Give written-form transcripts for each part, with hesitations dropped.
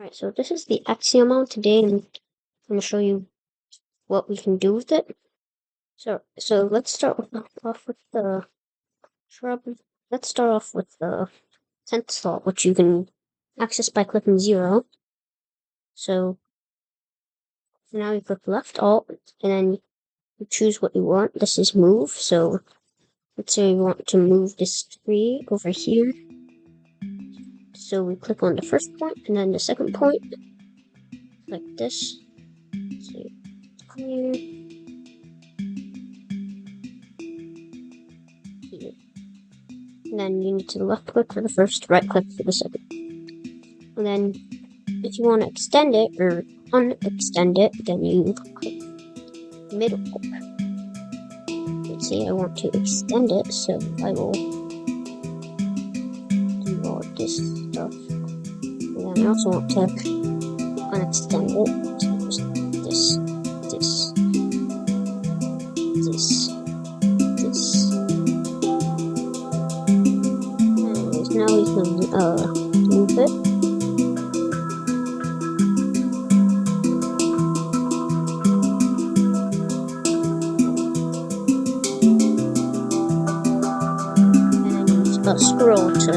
Alright, so this is the axiom mount today, and I'm going to show you what we can do with it. So let's start off with the shrub. Let's start off with the 10th slot, which you can access by clicking 0. So now you click left alt, and then you choose what you want. This is move. So let's say we want to move this tree over here. So we click on the first point, and then the second point, like this. So clear. Here. And then you need to left click for the first, right click for the second. And then if you want to extend it or unextend it, then you click middle. Let's see, I want to extend it, so I will do all this stuff. And then I also want to unextend it, so just this. And now we can move it. Scroll to,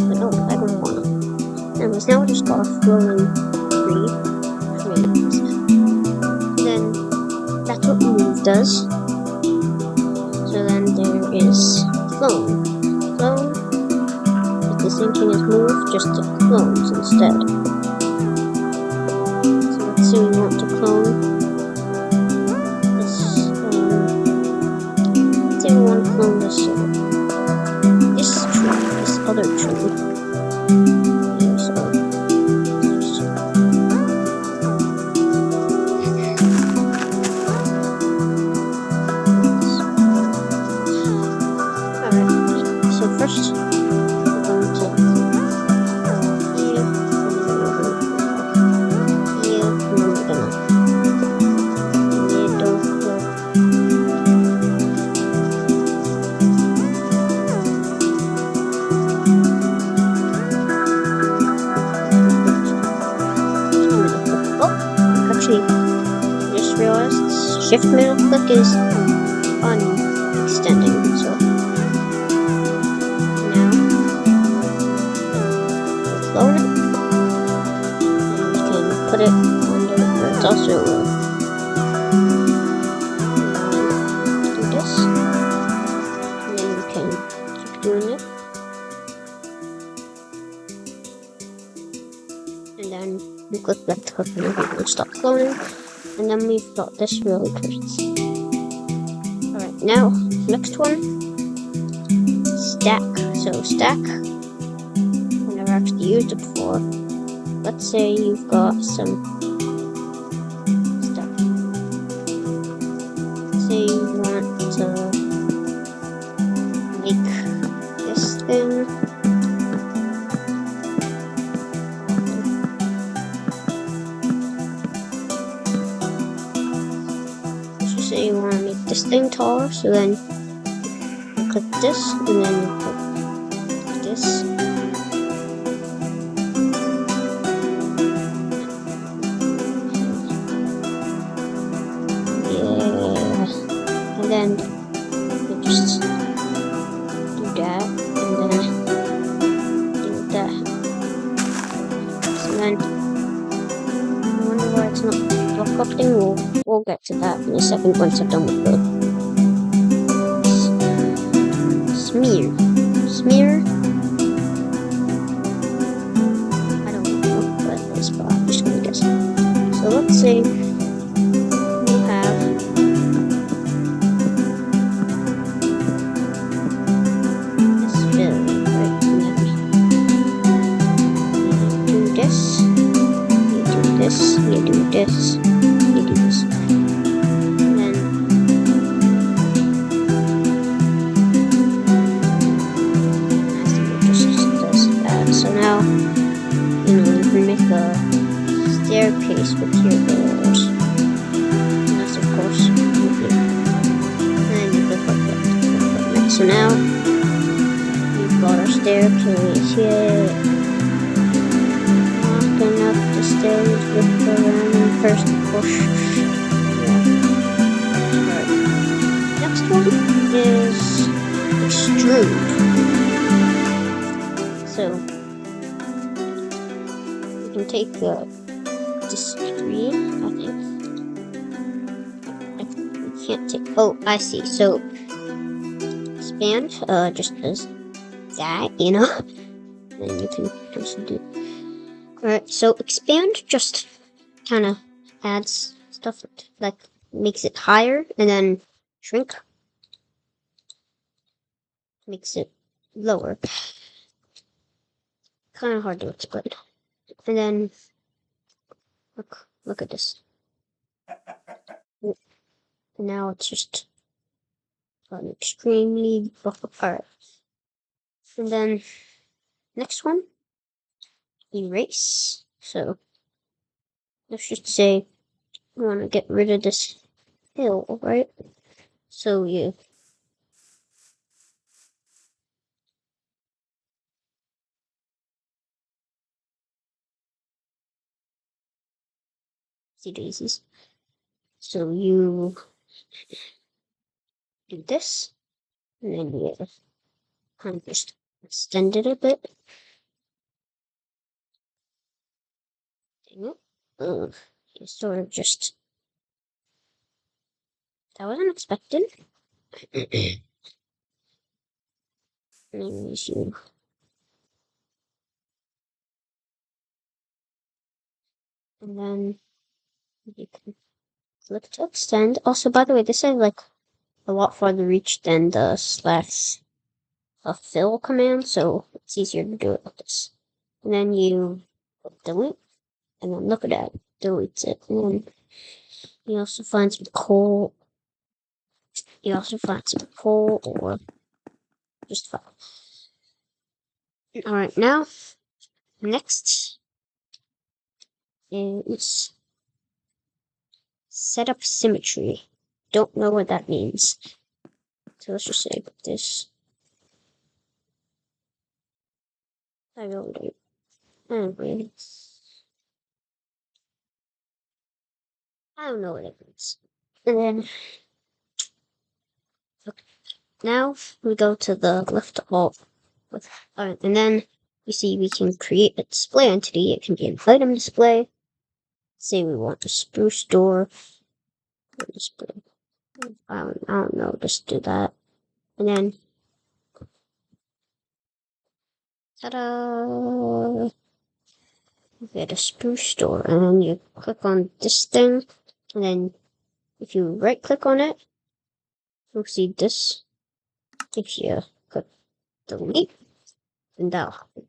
but no, I don't want to. Anyways, now we just got a flowing trees. Then that's what move does. So then there is clone. Clone is the same thing as move, just it clones instead. So let's say we want to clone this. Let's say we want to clone this. This other tree. Yeah, so alright, so first we're going to here, and then we're gonna just realized shift middle click is unextending, so now clone it, and you can put it under where it's also do this, and then you can keep doing it, and then we click left click and it will stop cloning. And then we've got this really cursed. Alright, now, next one, stack. So stack, I've never actually used it before. Let's say you've got some stuff. Say you want to make this thing. Say you want to make this thing taller, so then you click this, and then you click this. Yeah, and then you just do that, and then do that. So then, I wonder why it's not block updating. We'll get to that in a second once I'm done with the smear. Smear? I don't know what it is, but I'm just gonna guess. So let's say you have this fill, right? And then you do this, you do this, you do this, you do this. So now, you can make a staircase with your doors. And that's of course moving. And then you click like that. So now, we've got our staircase here. stays with the random person push. Yeah. Alright. Next one is extrude. So we can take this screen, I think. We can't take. Oh, I see. So expand just as that, you know. And you can also do. Alright, so expand just kind of adds stuff like makes it higher, and then shrink makes it lower. Kind of hard to explain. And then look at this. Now it's just an extremely buff apart. And then next one, erase. So let's just say we want to get rid of this hill, right? So you see daisies. So you do this, and then you kind of just extend it a bit. Dang it. You sort of just. That was unexpected. Maybe you. And then you can click to extend. Also, by the way, this is like a lot farther reach than the slash fill command, so it's easier to do it like this. And then you delete, and then look at that, deletes it. And then you also find some coal. You also find some coal or just fine. Alright, now next is set up symmetry. Don't know what that means. So let's just say this. I don't know. Anyway, I don't know what it means. And then okay, now we go to the left alt with and then you see we can create a display entity. It can be an item display. Say we want a spruce door display. I don't know, just do that. And then ta-da! You get a spruce door, and then you click on this thing, and then if you right click on it, you'll see this. If you click delete, then that'll happen.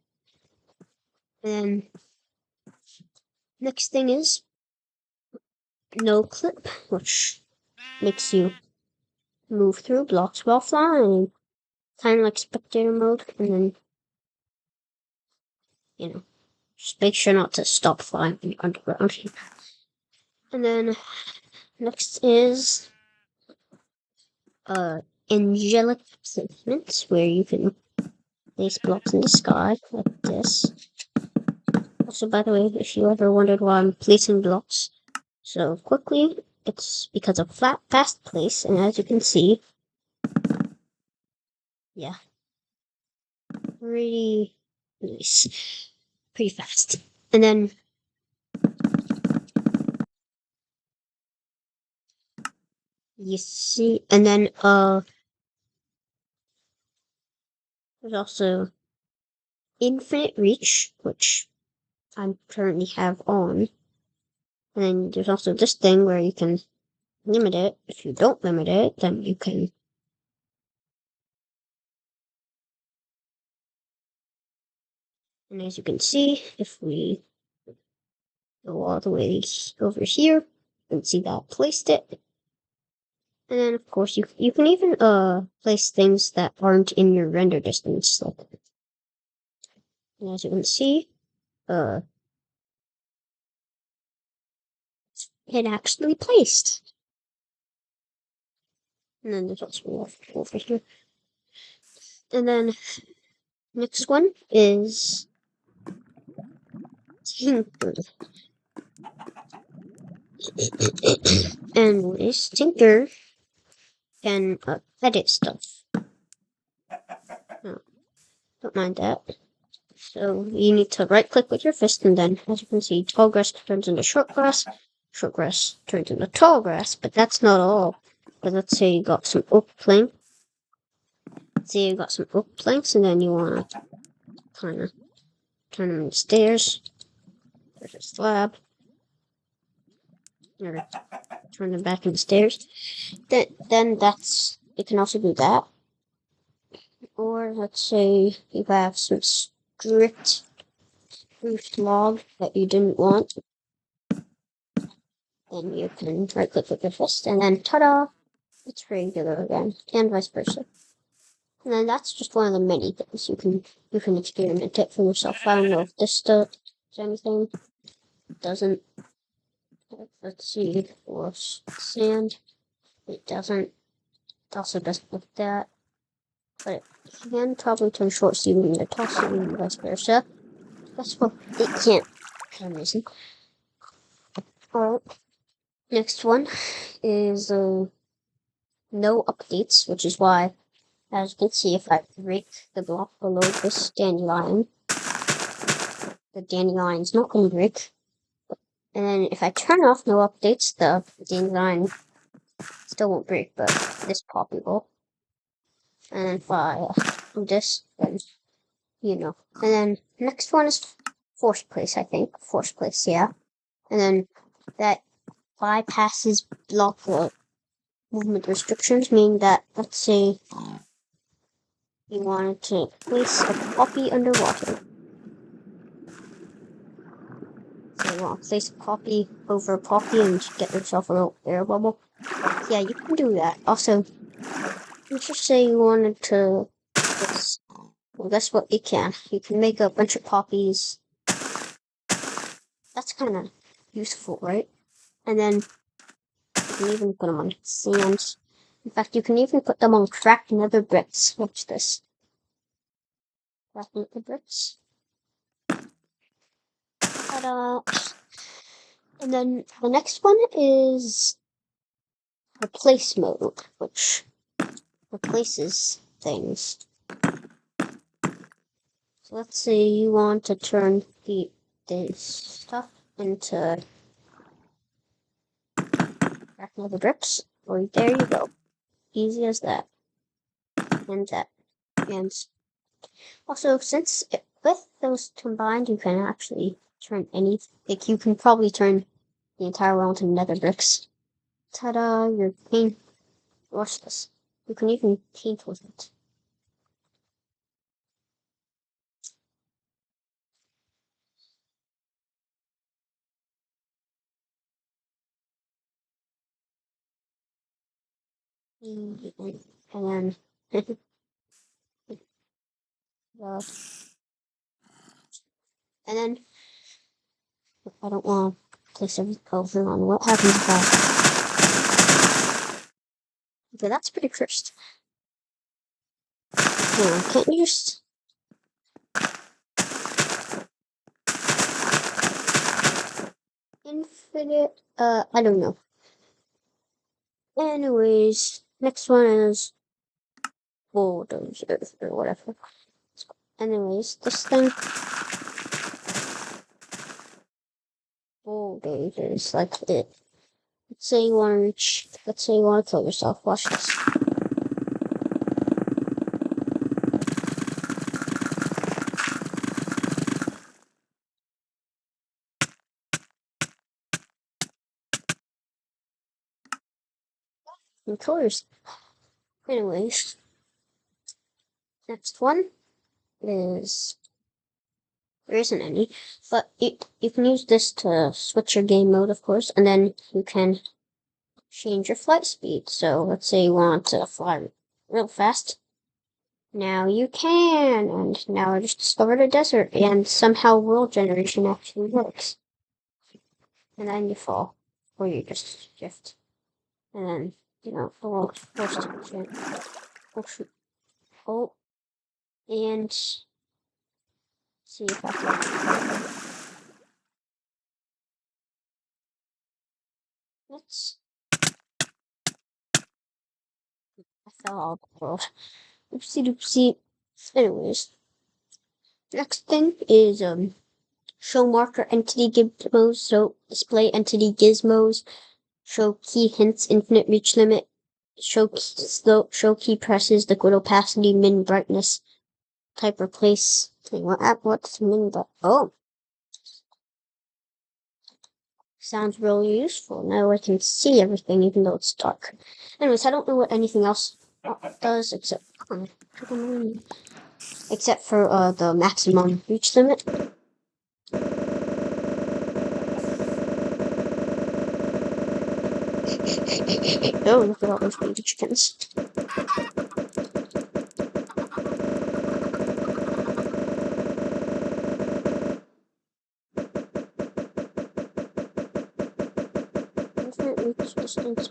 And then next thing is no clip, which makes you move through blocks while flying, kind of like spectator mode. And then, you know, just make sure not to stop flying in the underground. And then next is angelic placements, where you can place blocks in the sky like this. Also, by the way, if you ever wondered why I'm placing blocks so quickly, it's because of fast place, and as you can see, yeah, pretty nice, pretty fast. And then you see, and then there's also infinite reach, which I currently have on. And then there's also this thing where you can limit it. If you don't limit it, then you can. And as you can see, if we go all the way over here, you can see that I placed it. And then of course you can even place things that aren't in your render distance. Like, and as you can see, it actually placed. And then there's also more over here. And then next one is tinker. Anyways, Tinker can edit stuff. No, don't mind that. So you need to right click with your fist, and then as you can see, tall grass turns into short grass turns into tall grass, but that's not all. But let's say you got some oak planks, and then you want to kind of turn them into stairs. There's a slab. Or turn them back into stairs. Then that's, you can also do that. Or let's say you have some stripped log that you didn't want. Then you can right click with your fist, and then ta-da! It's regular again, and vice versa. And then that's just one of the many things you can experiment it for yourself. I don't know if this does anything. It doesn't. Let's see, for sand, it doesn't. It also doesn't look that. But it can probably turn short so you need to toss it and vice versa. That's what it can't for some reason. Alright. Next one is no updates, which is why, as you can see, if I break the block below this dandelion, the dandelion's not going to break. And then if I turn off no updates, the dandelion still won't break, but this poppy will. And then if I do this, then, you know. And then next one is force place, I think. Force place, yeah. And then that bypasses block movement restrictions, meaning that, let's say, you wanted to place a poppy underwater. So you want to place a poppy over a poppy and get yourself a little air bubble. Yeah, you can do that. Also, let's just say you wanted to, well, guess what you can. You can make a bunch of poppies. That's kind of useful, right? And then you can even put them on sand. In fact, you can even put them on cracked nether bricks. Watch this. Cracked nether bricks. Ta-da! And then the next one is replace mode, which replaces things. So let's say you want to turn this stuff into cracked nether bricks. Or there you go. Easy as that. And that. And also, since with those combined, you can actually turn like you can probably turn the entire world into nether bricks. Ta-da! Your paint. Watch this. You can even paint with it. And then, and then, I don't want to place everything on. What happens if okay, that's pretty cursed. Yeah, can't you just... Infinite, I don't know. Anyways, next one is bulldozer or whatever. Anyways, this thing, bulldozers, like it. Let's say you want to reach, let's say you want to kill yourself. Watch this. And kill yourself. Anyways, next one is, there isn't any, but you can use this to switch your game mode, of course, and then you can change your flight speed. So let's say you want to fly real fast. Now you can, and now I just discovered a desert, and somehow world generation actually works. And then you fall, or you just shift, and then, you know, the world forced to oh, and see if I can. let's. I fell out of the world. Oopsie doopsie. Anyways, next thing is show marker entity gizmos. So display entity gizmos. Show key hints, infinite reach limit. Show key presses, liquid opacity, min brightness. Type replace. What's min? Oh, sounds really useful. Now I can see everything even though it's dark. Anyways, I don't know what anything else does except for the maximum reach limit. Oh, look at all those baby chickens. Infinite reach distance.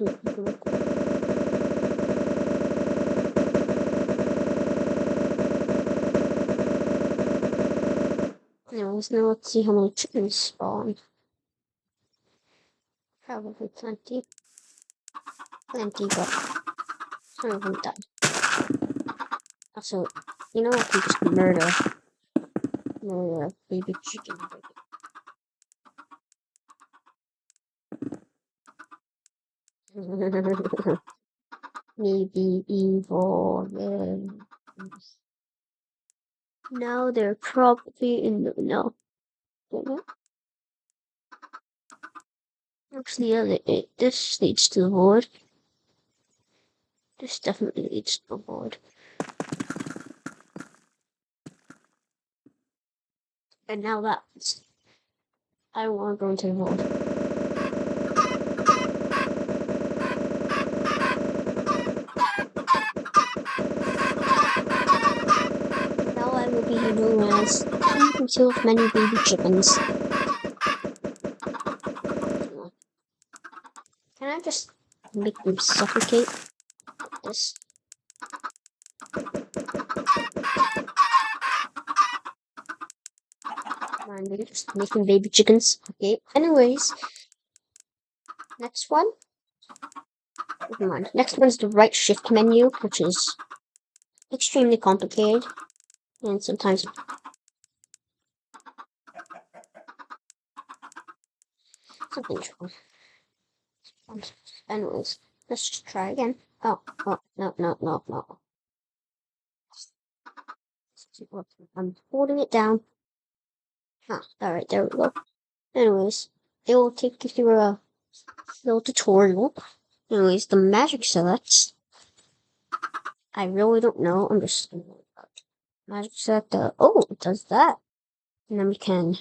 Anyways, now let's see how many chickens spawn. Probably plenty. Plenty, but some of them died. Also, you know I can just murder a baby chicken. Maybe evil. Now they're probably in the no. Actually, yeah, this leads to the void. This definitely leads to the void. And now that's. I don't want to go into the void. Now I will be known as King who kills many baby chickens. Can I just make them suffocate like this? Come on, they're just making baby chickens. Okay, anyways. Next one. Never mind. Next one's the right shift menu, which is extremely complicated. And sometimes something's wrong. Anyways, let's just try again. Oh, no. I'm holding it down. Alright, there we go. Anyways, it will take you through a little tutorial. Anyways, the magic select. I really don't know. I'm just magic select. Oh, it does that. And then we can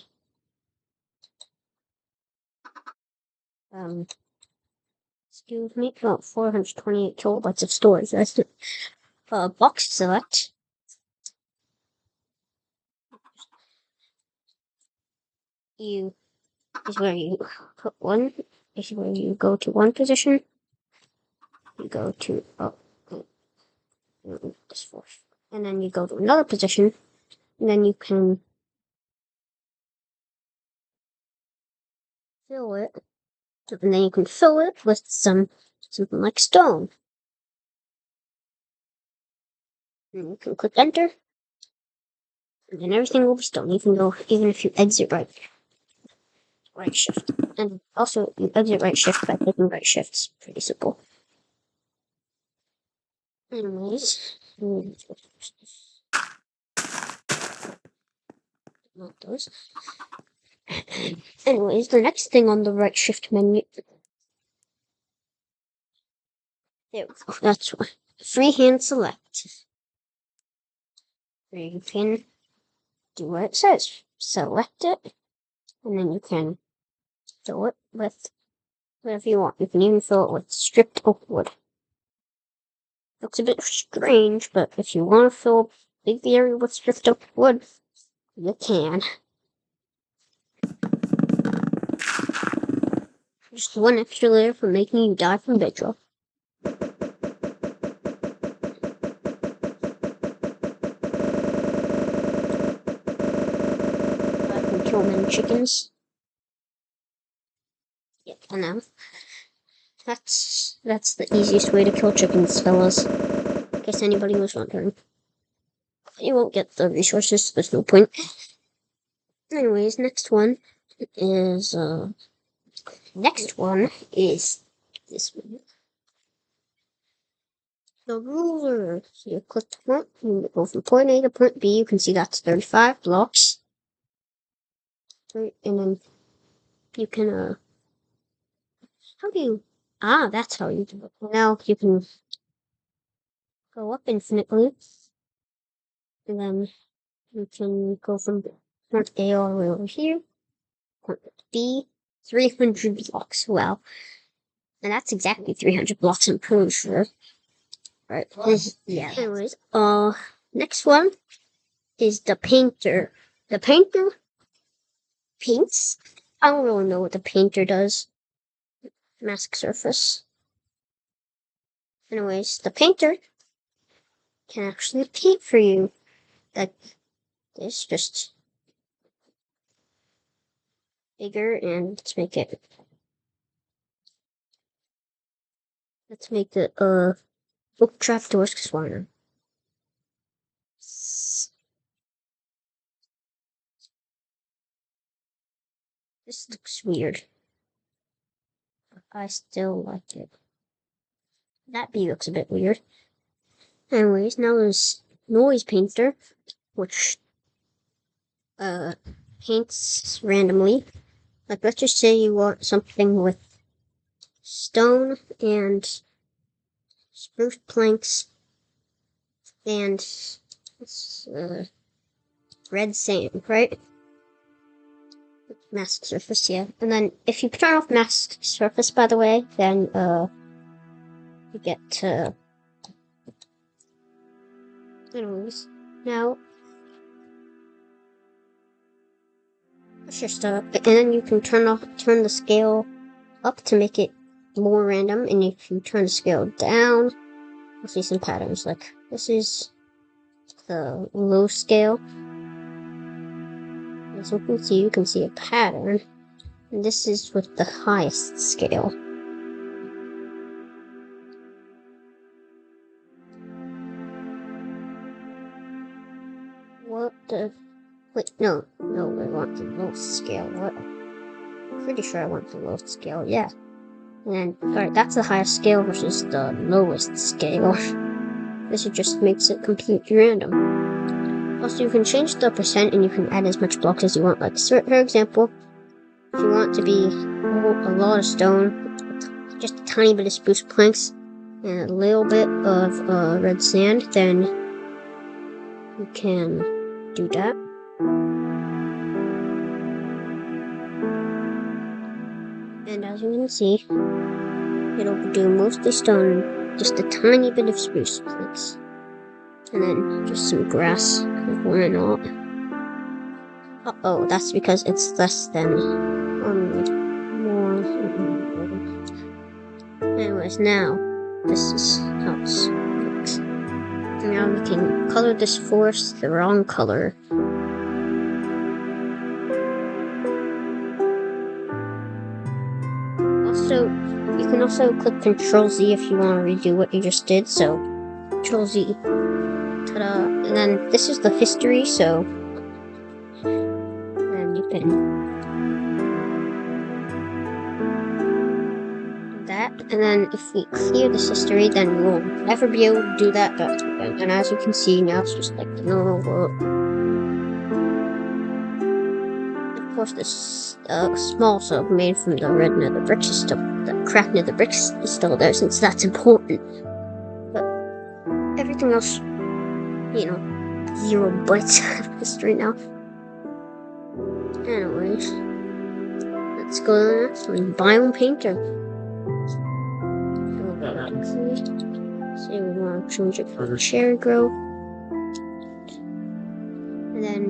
excuse me. Oh, 428 kilobytes of storage. That's it. Box select. Is where you put one. Is where you go to one position. You go to this fourth, and then you go to another position, and then you can fill it, and then you can fill it with something like stone. And you can click enter, and then everything will be stone, even if you exit right shift. And also you exit right shift by clicking right shift. It's pretty simple. Anyways, not those. Anyways, the next thing on the right shift menu. There we go. That's one. Freehand select. Where you can do what it says. Select it, and then you can fill it with whatever you want. You can even fill it with stripped oak wood. Looks a bit strange, but if you want to fill a big area with stripped oak wood, you can. Just one extra layer for making you die from bedrock. I can kill many chickens. Yeah, I know. That's the easiest way to kill chickens, fellas. In case anybody was wondering. You won't get the resources, so there's no point. Anyways, next one is this one. The ruler. So you click the point, you go from point A to point B. You can see that's 35 blocks. Right, and then you can how do you that's how you do it. Now you can go up infinitely, and then you can go from point A all the way over here, point B, 300 blocks. Wow. And that's exactly 300 blocks, I'm pretty sure. Right. Yeah. Anyways, next one is the painter. The painter paints. I don't really know what the painter does. Mask surface. Anyways, the painter can actually paint for you. Like this, just bigger, and let's make it book trapdoors, because why not? This looks weird, but I still like it. That bee looks a bit weird. Anyways, now there's noise painter, which paints randomly. Like, let's just say you want something with stone and spruce planks and red sand, right? Mask surface, yeah. And then if you turn off mask surface, by the way, then you get anyways, now let's just and then you can turn the scale up to make it more random, and if you turn the scale down, you'll see some patterns. Like, this is the low scale. As you can see a pattern. And this is with the highest scale. What the... Wait, no, I want the lowest scale. What? I'm pretty sure I want the lowest scale, yeah. And then, alright, that's the highest scale versus the lowest scale. This just makes it completely random. Also, you can change the percent and you can add as much blocks as you want. Like, for example, if you want to be a lot of stone, just a tiny bit of spruce planks, and a little bit of red sand, then you can do that. And as you can see, it'll do mostly stone, just a tiny bit of spruce planks, and then just some grass, why not? Uh-oh, that's because it's less than more. Anyways, now this is how it looks. And now we can color this forest the wrong color. Also, you can also click Control Z if you want to redo what you just did. So, Control Z. Ta-da! And then this is the history. So, and you can do that. And then if we clear this history, then we will never be able to do that. But and as you can see, now it's just like the normal world. Of course, this small sub made from the red nether bricks is still, the cracked nether bricks is still there, since that's important. But everything else, 0 bytes of history now. Anyways, let's go to the next one, Biome Painter. Say we want to change it for cherry grove. And then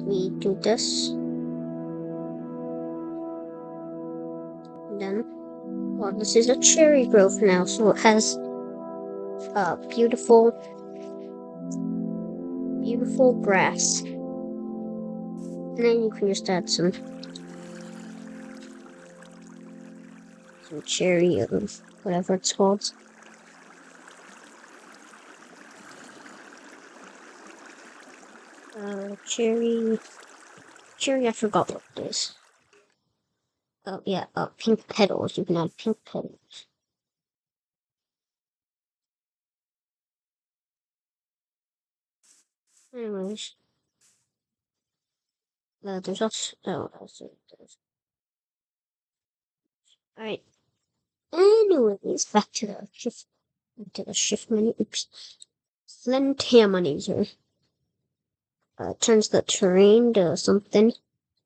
we do this, and then, well, this is a cherry grove now, so it has beautiful grass, and then you can just add some some cherry whatever it's called. Cherry, I forgot what it is. Oh yeah, pink petals. You can add pink petals. Anyways, there's also alright. Anyways, back to the shift menu. Oops. Flinthamonizer. Turns the terrain to something.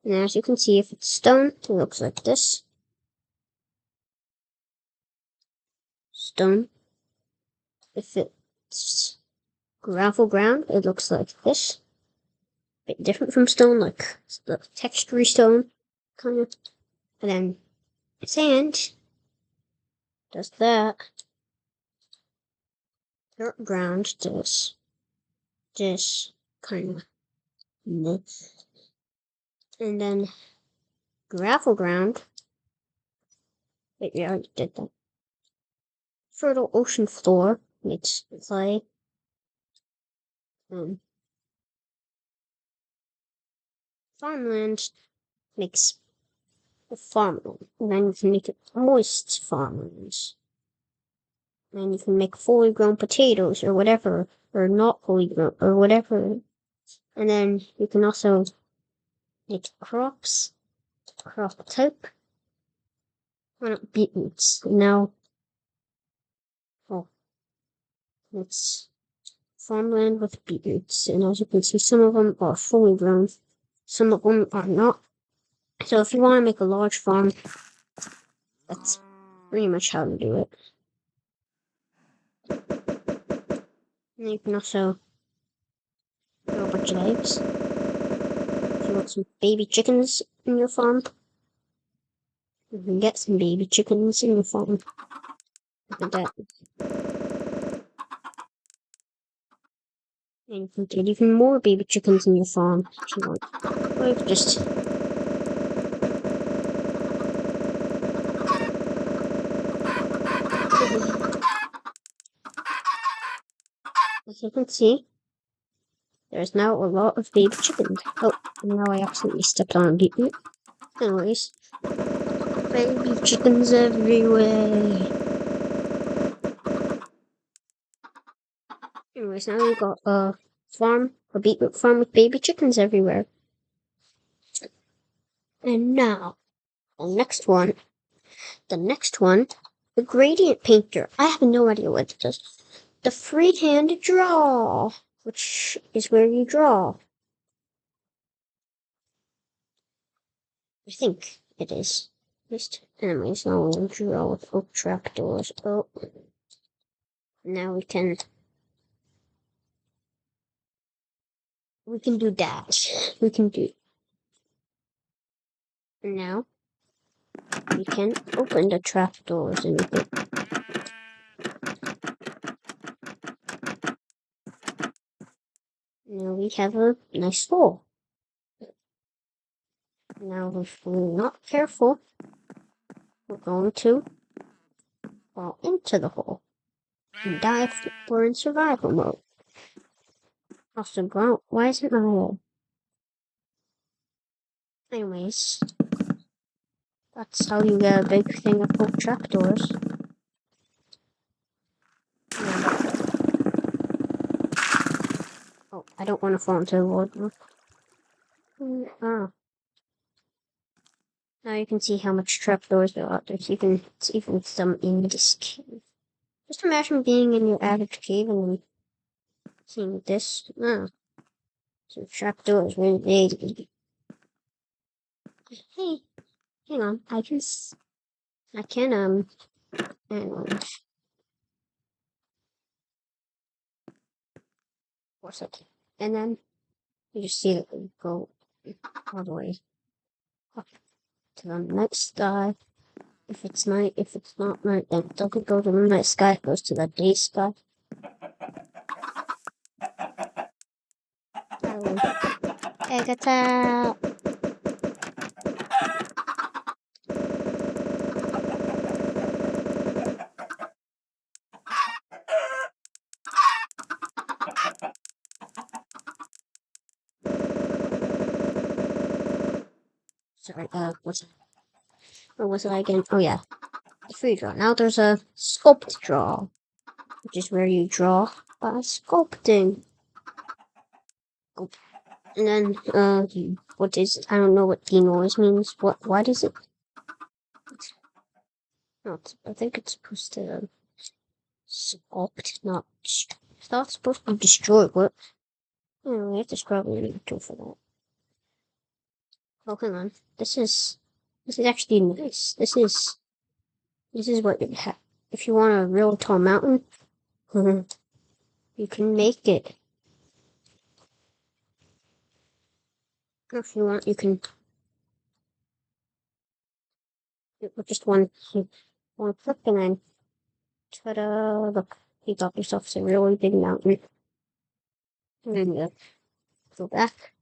And as you can see, if it's stone, it looks like this. Stone. If it's gravel ground, it looks like this. A bit different from stone, like the textury stone, kind of. And then sand does that. Dirt ground does this kind of. And then gravel ground. Wait, we already did that. Fertile ocean floor makes clay. Farmland makes farmland. And then you can make it moist farmlands. And you can make fully grown potatoes or whatever, or not fully grown, or whatever. And then you can also make crops, crop type. Why not beetroots? Now, it's farmland with beetroots. And as you can see, some of them are fully grown, some of them are not. So if you want to make a large farm, that's pretty much how to do it. And you can also grow a bunch of eggs. If you want some baby chickens in your farm, you can get some baby chickens in your farm. Look at that. And you can get even more baby chickens in your farm if you want. Or you can just... As you can see, there's now a lot of baby chickens. Oh, and now I accidentally stepped on a beetroot. Anyways, baby chickens everywhere. Anyways, now we've got a beetroot farm with baby chickens everywhere. And now, the next one, the gradient painter. I have no idea what it does. The freehand draw, which is where you draw. I think it is. At least, anyways, now we'll draw with oak trapdoors. Oh, now we can do that. We can do. And now we can open the trapdoors and we can. Now we have a nice hole. Now, if we're not careful, we're going to fall into the hole and die if we're in survival mode. Also, ground. Why isn't my hole? Anyways, that's how you get a big thing of oak trapdoors. Oh, I don't want to fall into the water. Now you can see how much trapdoors there are. There's even some in this cave. Just imagine being in your average cave and then seeing this. Some trapdoors really big. Hey, hang on. I can force it. And then you just see it go all the way up to the night sky. If it's night, if it's not night, then it doesn't go to the night sky, it goes to the day sky. Egg attack! 。 . 。 。 . 。 . 。 . 。 . 。 . 。 . 。 . 。 . 。 。 。 。 。 。 。 。 。 。 。 。 。 。 。 。 。 。 。 。 。 。 。 。 。 。 。 。 。 。 。 。 。 。 。 。 Hey, Egg attack! Sorry, what was it again? Oh yeah, the free draw. Now there's a sculpt draw, which is where you draw by sculpting. And then, what is, I don't know what denoise means. Why does it? No, I think it's supposed to sculpt, not, I thought it's supposed to destroy, what? Oh, we have to scrub a tool for that. Oh, hang on. This is actually nice. This is what you have. If you want a real tall mountain, you can make it. If you want, you can, with just one click, and then, ta-da, look, you got yourself a really big mountain. And then you go back.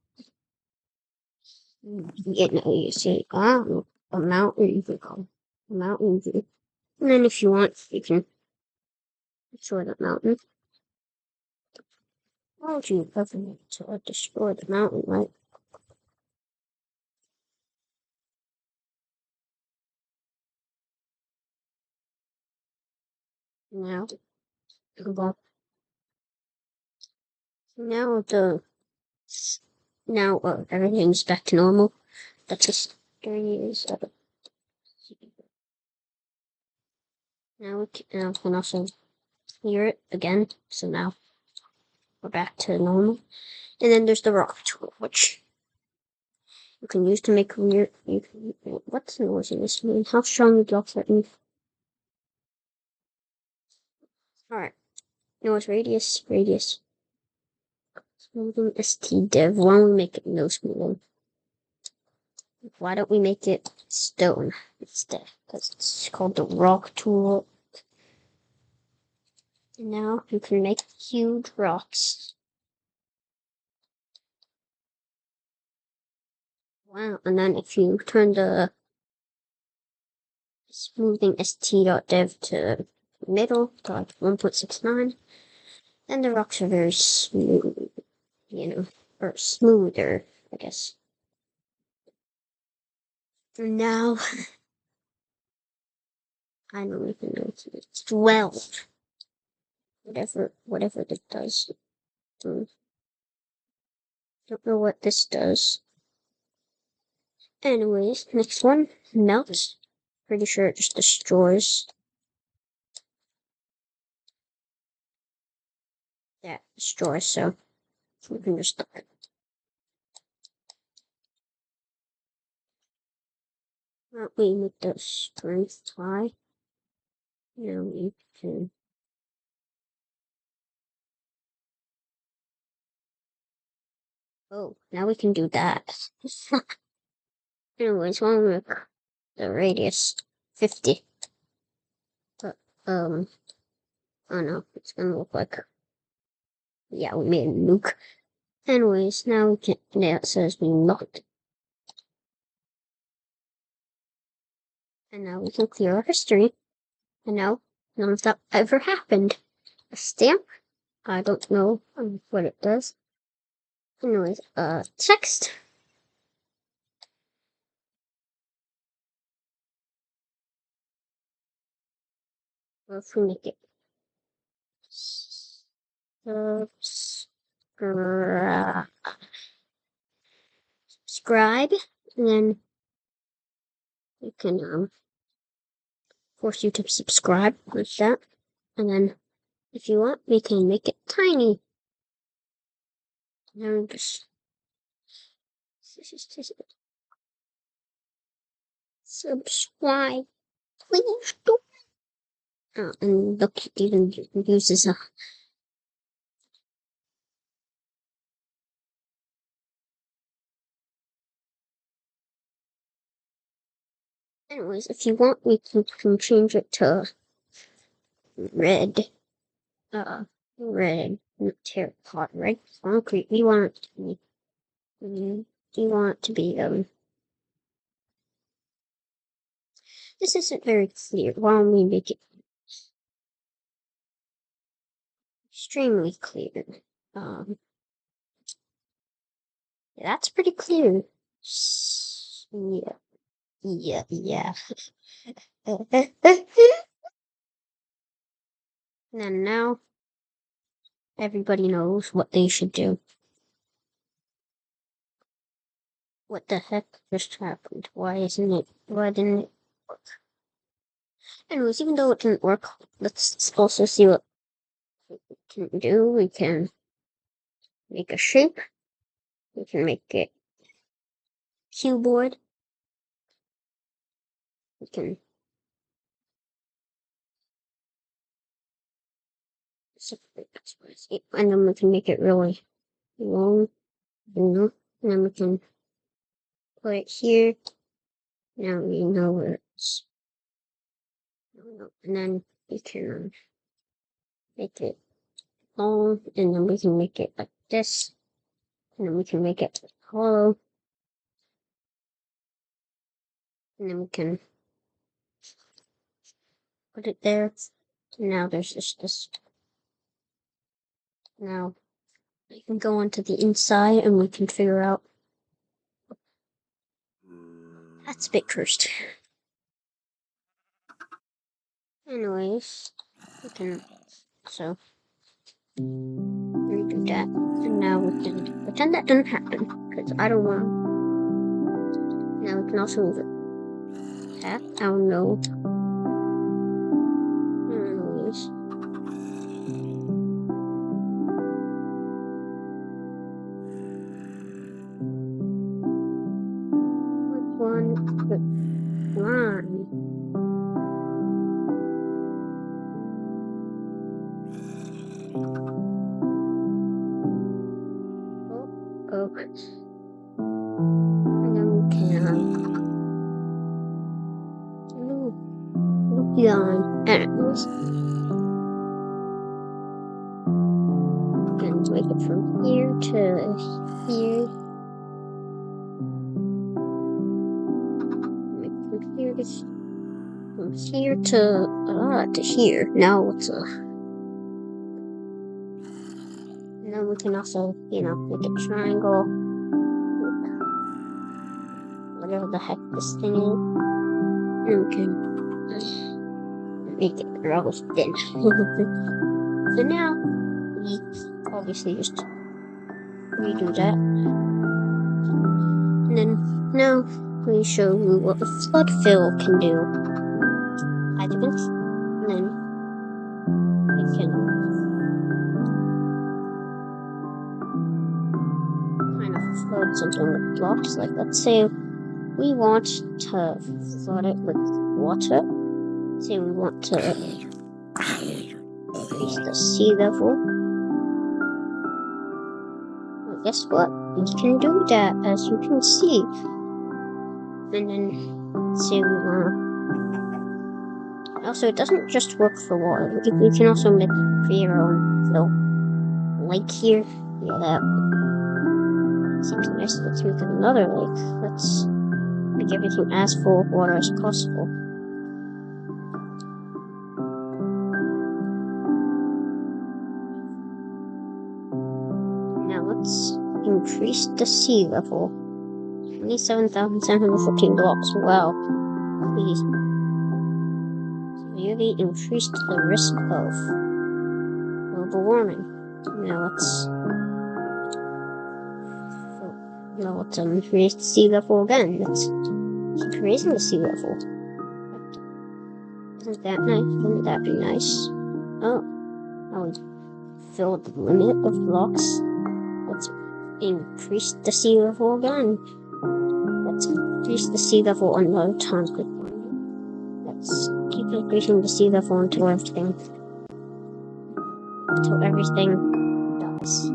You see, a mountain, you can call a mountain view. And then if you want, you can destroy the mountain. Why would you ever need to destroy the mountain, right? Now, well, now everything's back to normal. That's just 3 years. Now we can also clear it again. So now we're back to normal. And then there's the rock tool, which you can use to make weird. What's the noise in this mean? How strong the blocks are in? Alright. Noise radius. Smoothing stdiv. Why don't we make it no smoothing? Why don't we make it stone instead? Because it's called the rock tool. And now you can make huge rocks. Wow, and then if you turn the smoothing st.dev to middle, to like 1.69, then the rocks are very smooth, or smoother, I guess. And now, I don't even know, it's 12. Whatever that does. Don't know what this does. Anyways, next one, melt. Pretty sure it just destroys. Yeah, destroys, so we can just look. We make the strength high. Now we can. Oh, now we can do that. Anyways, we'll make the radius 50. But, oh no, it's gonna look like, yeah, we made a nuke. Anyways, now we can, now it says we locked. And now we can clear our history. And now, none of that ever happened. A stamp? I don't know what it does. Anyways, text. Well, if we make it subscribe, and then we can force you to subscribe like that, and then if you want, we can make it tiny. Now just subscribe, please do. Oh, and look, it even uses a. Anyways, if you want, we can change it to red. Red terracotta, red concrete. We want it to be. We want it to be. This isn't very clear. Why don't we make it extremely clear? Yeah, that's pretty clear. Yeah. And now everybody knows what they should do. What the heck just happened? Why didn't it work? Anyways, even though it didn't work, let's also see what we can do. We can make a shape. We can make it cuboid. We can separate it, and then we can make it really long, and then we can put it here. Now we know where it's, and then we can make it long, and then we can make it like this, and then we can make it hollow, and then we can put it there. And now there's just this. Now we can go into the inside, and we can figure out. That's a bit cursed. Anyways, we can redo that, and now we can pretend that didn't happen because I don't want. Now we can also move it back. I don't know. Anyways, line. Oh. And then we can loop line. And make it from here to here. Make it from here to here. Now it's and then we can also, make a triangle. Whatever the heck this thing is. And we can make it real thin. So now we obviously just redo that. And then now we show you what the flood fill can do. And then we can kind of flood something with blocks. Like, let's say we want to flood it with water. Say we want to increase the sea level. Well, guess what? We can do that, as you can see. And then say we want. Also, it doesn't just work for water. We can also create our own little lake here. Yeah, that seems nice. Let's make another lake. Let's make everything as full of water as possible. Now let's increase the sea level. 27,714 blocks. Wow. Please. Severely increased the risk of global warming. Now let's increase the sea level again. Let's keep raising the sea level. Isn't that nice? Wouldn't that be nice? Oh, now we filled the limit of blocks. Let's increase the sea level again. Let's increase the sea level another time. Let's keep increasing the sea level until everything dies.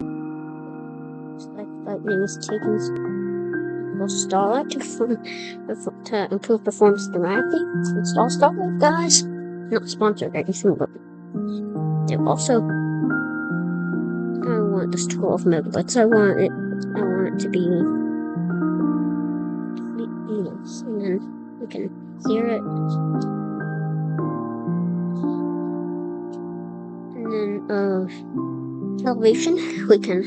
Like lightning is taking Starlight to improve performance dramatically. Install Starlight, guys. Not sponsored or anything, but they also. I want this 12 megabytes. I want it to be and then we can clear it. And then elevation, we can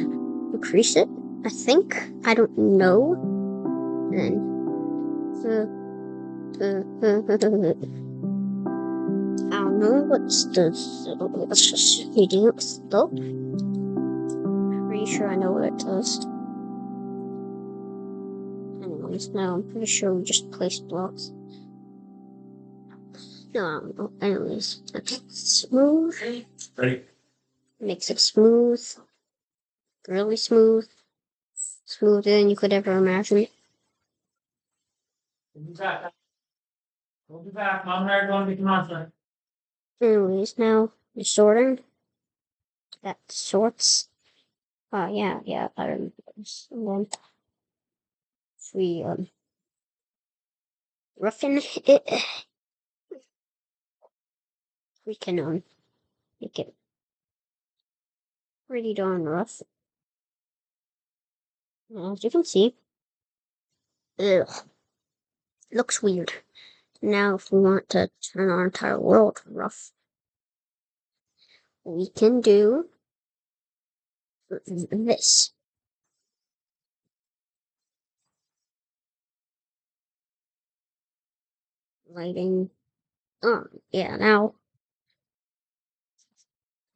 increase it. I think. I don't know. And then don't know what's let's just reading it though. Pretty sure I know what it does. Anyways, now I'm pretty sure we just place blocks. No, I don't know. Anyways, that's smooth. Ready? Makes it smooth. Really smooth. Smoother than you could ever imagine. We'll be back. We'll be back. Mom and I are going to the concert. Anyways, now the sorting. That sorts. Yeah, I remember this. And then if we roughen it, we can make it pretty darn rough. As you can see, looks weird. Now, if we want to turn our entire world rough, we can do this. Lighting on. Yeah, now,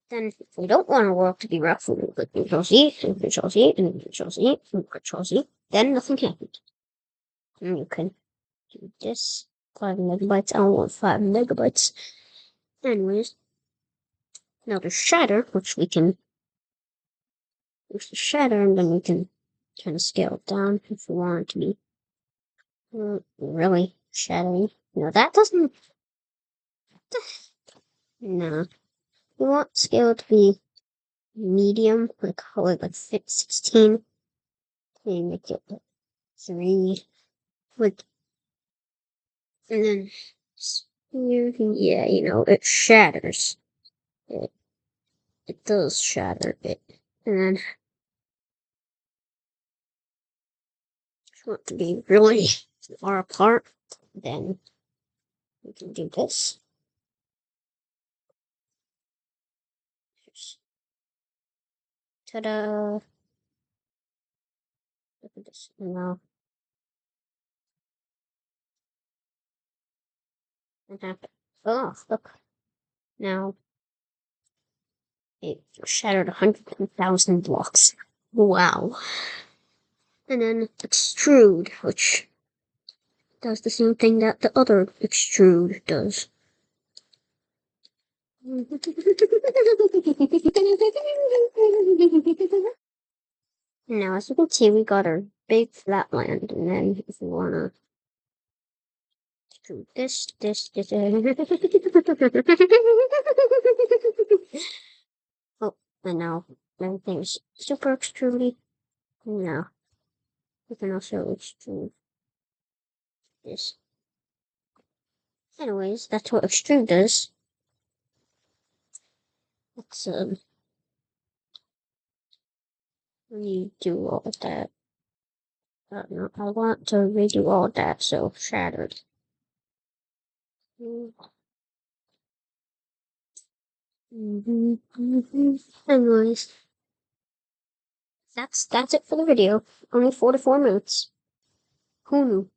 then if we don't want our world to be rough, we can click Control Z, and Control Z, and Control Z, and Control Z. Then nothing happens. And you can do this. 5 megabytes. I don't want 5 megabytes. Anyways, now there's shatter, which we can use the shatter, and then we can kind of scale it down if we want it to be really shattering. No, that doesn't. No, we want scale to be medium, like 16. Okay, make it 3, like, and then here, yeah, it shatters. It does shatter it, and then if you want to be really far apart, then we can do this. Ta-da! Look at this now. What happened? Oh, look. Now it shattered 100,000 blocks. Wow. And then extrude, which does the same thing that the other extrude does. Now, as you can see, we got our big flatland, and then if we wanna do this. Oh, and now everything's super extrudy. Now, we can also extrude this. Anyways, that's what extrude does. Let's redo all of that. No, I want to redo all of that, so shattered. Anyways, that's it for the video. Only 44 minutes. Who knew?